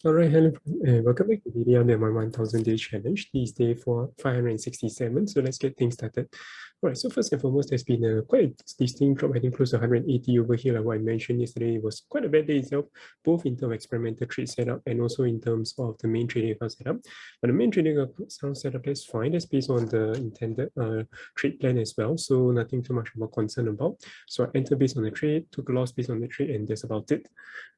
All right, hello, welcome back to the video on my 1000 day challenge. This is day for 567, so let's get things started. All right, so first and foremost, there's been a quite a distinct drop, I think close to 180 over here, like what I mentioned yesterday. It was quite a bad day itself, both in terms of experimental trade setup and also in terms of the main trading account setup. But the main trading account setup is fine, that's based on the intended trade plan as well, so nothing too much about concern about. So I entered based on the trade, took a loss based on the trade, and that's about it.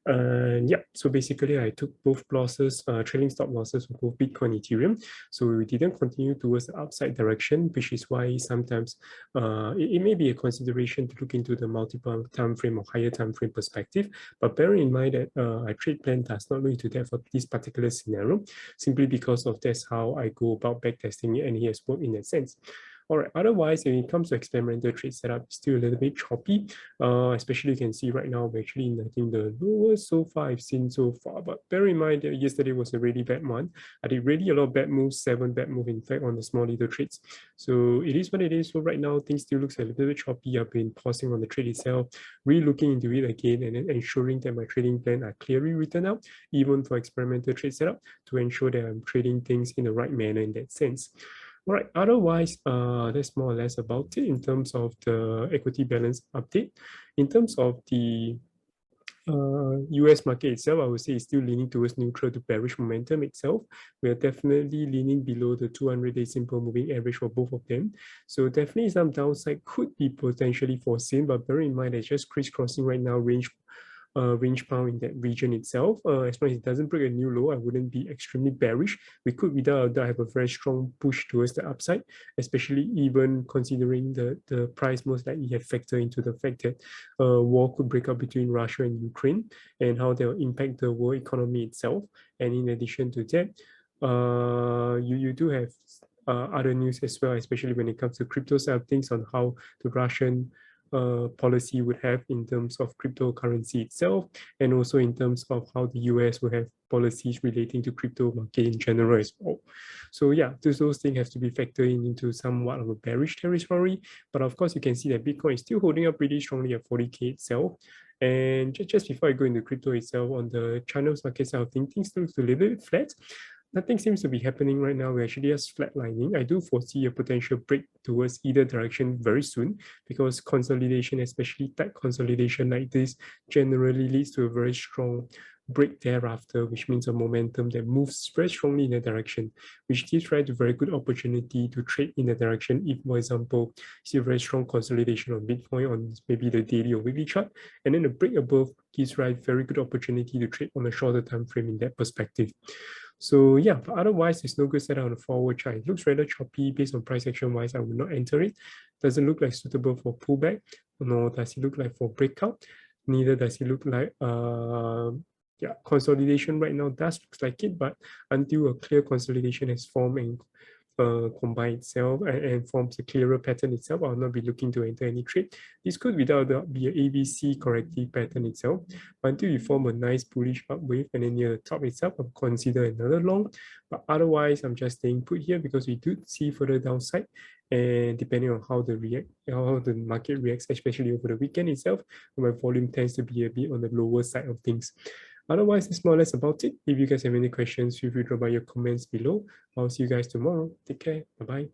Yeah, so basically I took both losses, trailing stop losses for both Bitcoin and Ethereum. So we didn't continue towards the upside direction, which is why sometimes it may be a consideration to look into the multiple time frame or higher time frame perspective. But bear in mind that a trade plan does not look into that for this particular scenario, simply because of that's how I go about backtesting it, and it has worked in that sense. All right, otherwise, when it comes to experimental trade setup, it's still a little bit choppy. Especially you can see right now, we're actually in, I think, the lowest so far I've seen so far. But bear in mind that yesterday was a really bad one. I did really a lot of bad moves, 7 bad moves, in fact, on the small little trades. So it is what it is. So right now, things still looks a little bit choppy. I've been pausing on the trade itself, re-looking into it again, and then ensuring that my trading plan are clearly written out, even for experimental trade setup, to ensure that I'm trading things in the right manner in that sense. All right, otherwise, that's more or less about it in terms of the equity balance update. In terms of the US market itself, I would say it's still leaning towards neutral to bearish momentum itself. We are definitely leaning below the 200-day simple moving average for both of them. So definitely some downside could be potentially foreseen, but bear in mind that just crisscrossing right now range bound in that region itself. As long as it doesn't break a new low, I wouldn't be extremely bearish. We could without a doubt have a very strong push towards the upside, especially even considering the price most likely have factored into the fact that war could break out between Russia and Ukraine and how that will impact the world economy itself. And in addition to that, you do have other news as well, especially when it comes to crypto side of things on how the Russian policy would have in terms of cryptocurrency itself, and also in terms of how the US will have policies relating to crypto market in general as well. So yeah, those things have to be factored into somewhat of a bearish territory. But of course, you can see that Bitcoin is still holding up pretty strongly at 40K itself. And just before I go into crypto itself, on the China's market side of things looks a little bit flat. Nothing seems to be happening right now. We're actually just flatlining. I do foresee a potential break towards either direction very soon, because consolidation, especially tight consolidation like this, generally leads to a very strong break thereafter, which means a momentum that moves very strongly in that direction, which gives rise to very good opportunity to trade in that direction. If, for example, you see a very strong consolidation on Bitcoin on maybe the daily or weekly chart, and then a break above gives rise very good opportunity to trade on a shorter time frame in that perspective. So yeah, but otherwise, there's no good setup on the forward chart. It looks rather choppy based on price action wise. I would not enter it. Doesn't look like suitable for pullback, nor does it look like for breakout. Neither does it look like yeah, consolidation right now does looks like it, but until a clear consolidation has formed and combine itself and forms a clearer pattern itself, I'll not be looking to enter any trade. This could without doubt be an ABC corrective pattern itself. But until you form a nice bullish up wave and then near the top itself, I'll consider another long. But otherwise, I'm just staying put here because we do see further downside. And depending on how the market reacts, especially over the weekend itself, my volume tends to be a bit on the lower side of things. Otherwise, that's more or less about it. If you guys have any questions, feel free to drop by your comments below. I'll see you guys tomorrow. Take care. Bye-bye.